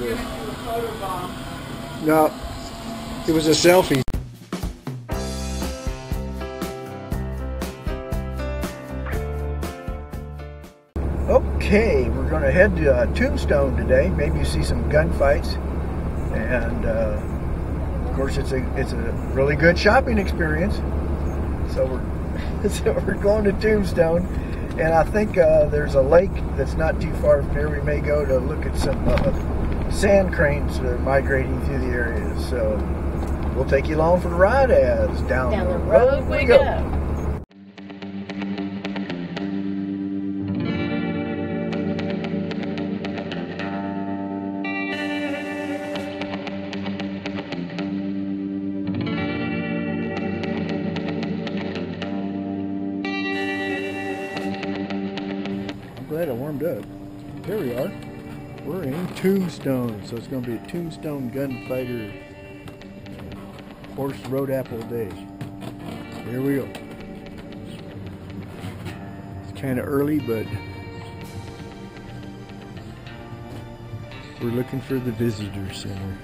this. No, it was a selfie. Okay, we're going to head to Tombstone today. Maybe you see some gunfights, and of course it's a really good shopping experience. So we're going to Tombstone, and I think there's a lake that's not too far from here. We may go to look at some sand cranes that are migrating through the area. So we'll take you along for the ride as down the road we go. Glad I warmed up. There we are. We're in Tombstone, so it's going to be a Tombstone gunfighter horse road apple day. Here we go. It's kind of early, but we're looking for the visitor center.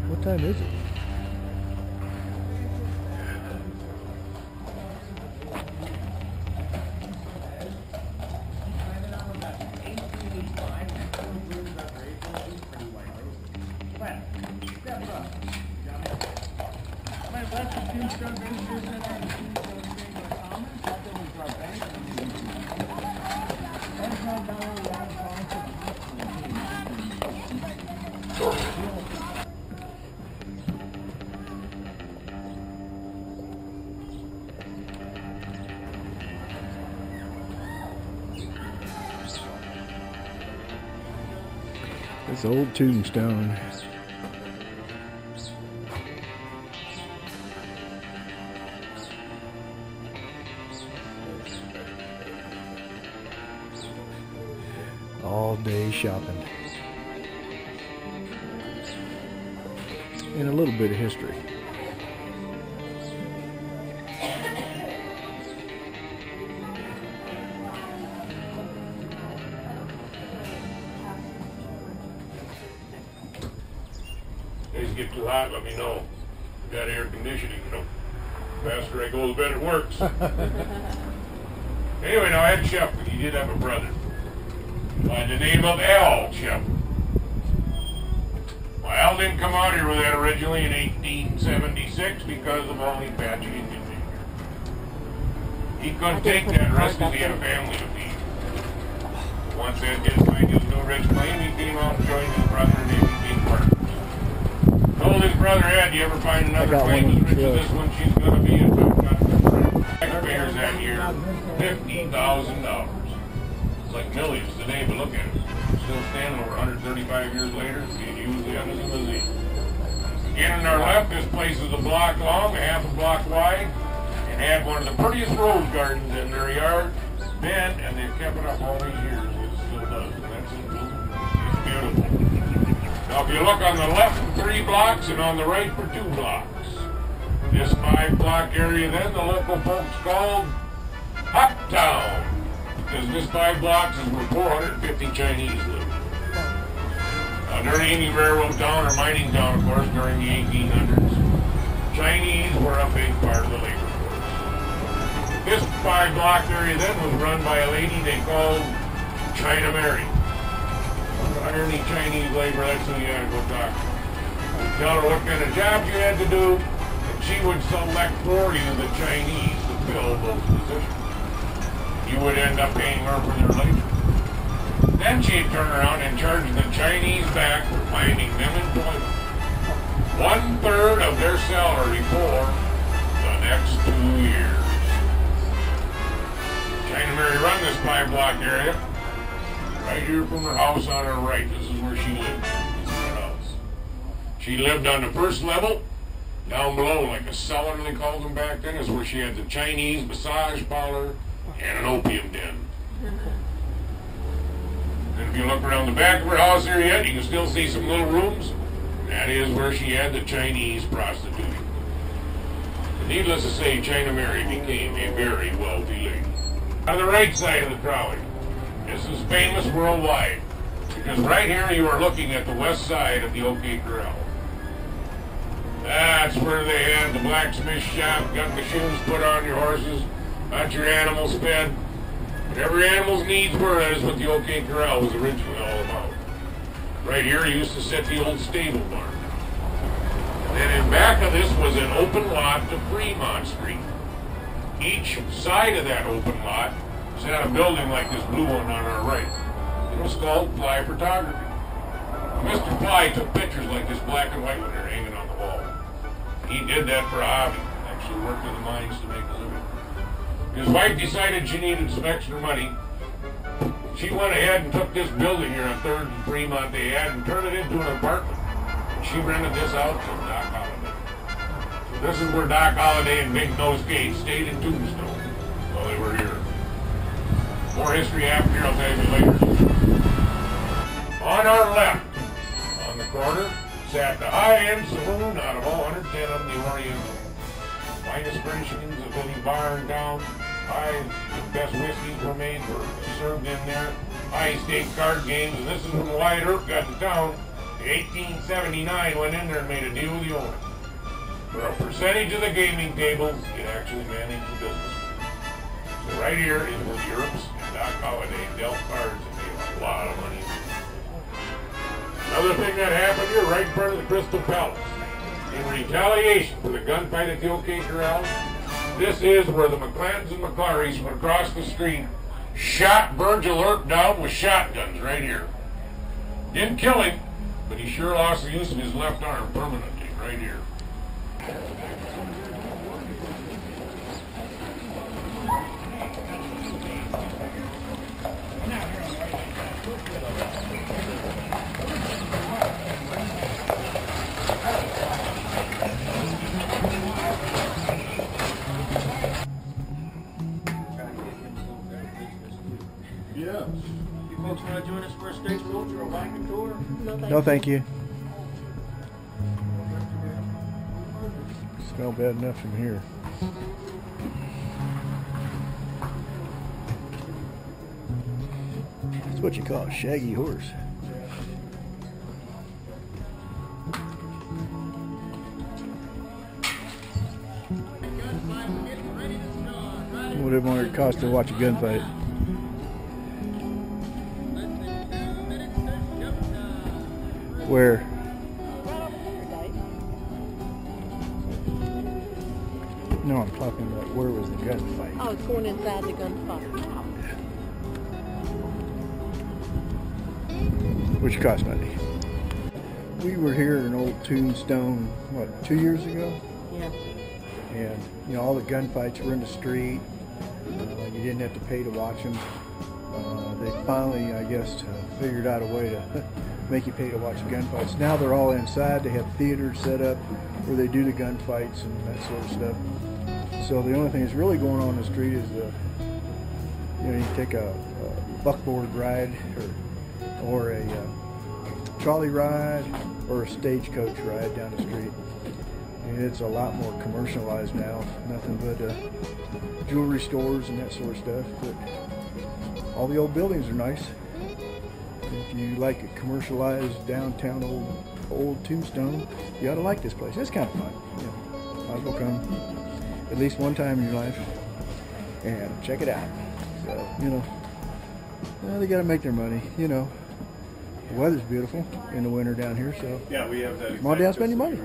What time is it? This old Tombstone. All day shopping. And a little bit of history. Get too hot, let me know. Got air conditioning, you know. The faster I go, the better it works. Anyway, now Ed Shepard, he did have a brother by the name of Al Shepard. Well, Al didn't come out here with that originally in 1876 because of all the Apache Indian behavior. He couldn't take that risk because he had a family to feed. Once Ed did find his new rich claim, he came out and joined his brother and they became partners. Told his brother Ed, you ever find another claim as rich as this one, she's going to be a tough nut to crack. Taxpayers that year, $50,000. It's like millions today, but look at it. Still standing over 135 years later, being used as a museum. Again, on our left, this place is a block long, a half a block wide, and had one of the prettiest rose gardens in their yard then, and they've kept it up all these years. It still does, and that's in blue. It's beautiful. Now, if you look on the left for 3 blocks and on the right for 2 blocks, this 5-block area then the local folks called Uptown, because this 5 blocks is where 450 Chinese live. During any railroad town or mining town, of course, during the 1800s, Chinese were a big part of the labor force. This 5-block area then was run by a lady they called China Mary. Any Chinese labor, that's who you had to go talk to. Tell her what kind of jobs you had to do, and she would select for you the Chinese to fill those positions. You would end up paying her for their labor. Then she'd turn around and charge the Chinese back for finding them employment. 1/3 of their salary for the next 2 years. China Mary run this 5-block area. Right here from her house on her right, this is where she lived. This is her house. She lived on the first level. Down below, like a cellar they called them back then, is where she had the Chinese massage parlor and an opium den. And if you look around the back of her house here yet, you can still see some little rooms. That is where she had the Chinese prostituting. And needless to say, China Mary became a very wealthy lady. On the right side of the trolley, this is famous worldwide, because right here you are looking at the west side of the OK Corral. That's where they had the blacksmith shop, got the shoes put on your horses, got your animals fed. Whatever your animals' needs were, that is what the OK Corral was originally all about. Right here you used to set the old stable barn. And then in back of this was an open lot to Fremont Street. Each side of that open lot had a building like this blue one on our right. It was called Fly Photography. Mr. Fly took pictures like this black and white one there hanging on the wall. He did that for a hobby. Actually worked in the mines to make a living. His wife decided she needed some extra money. She went ahead and took this building here on 3rd and Fremont they had and turned it into an apartment. She rented this out to Doc Holliday. So this is where Doc Holliday and Big Nose Gates stayed in Tombstone while they were here. More history after here, I'll tell you later. On our left, on the corner, sat the high-end saloon out of all 110 of them, the Oriental. Finest furnishings of any bar in town. The best whiskeys were made, were served in there. High-stake card games, and this is when Wyatt Earp got to town. In 1879, went in there and made a deal with the owner. For a percentage of the gaming tables, it actually managed the business. So right here is where the Earps and Doc Holliday dealt cards and made a lot of money. Another thing that happened here, right in front of the Crystal Palace. In retaliation for the gunfight at the OK Corral, this is where the McClantons and McClarys from across the street shot Virgil Earp down with shotguns right here. Didn't kill him, but he sure lost the use of his left arm permanently right here. Yeah. You folks want to join us for a stagecoach or a biking tour? No, thank you. Smell bad enough from here. That's what you call a shaggy horse. Whatever it costs to watch a gunfight. Where? No, I'm talking about where was the gunfight. Oh, it's going inside the gunfight. Which cost money. We were here in old Tombstone, what, 2 years ago? Yeah. And, you know, all the gunfights were in the street. You didn't have to pay to watch them. They finally, I guess, figured out a way to make you pay to watch the gunfights. Now they're all inside. They have theaters set up where they do the gunfights and that sort of stuff. So the only thing that's really going on in the street is you take a buckboard ride or a trolley ride or a stagecoach ride down the street. And it's a lot more commercialized now. Nothing but jewelry stores and that sort of stuff. But all the old buildings are nice. If you like a commercialized downtown old Tombstone, you ought to like this place. It's kind of fun. You know, might as well come at least one time in your life and check it out. So, you know, well, they got to make their money. You know, the weather's beautiful in the winter down here, so Yeah, we have that. come on down, spend your money.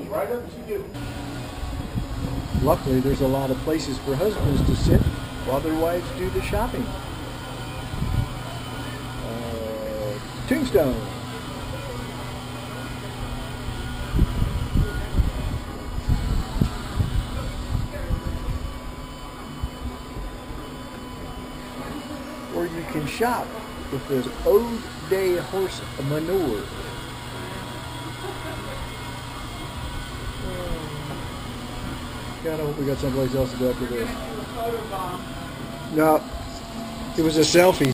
Right up as you do. Luckily, there's a lot of places for husbands to sit while their wives do the shopping. Tombstone. where you can shop with this Old Day horse manure. God, I hope we got someplace else to go after this. No, it was a selfie.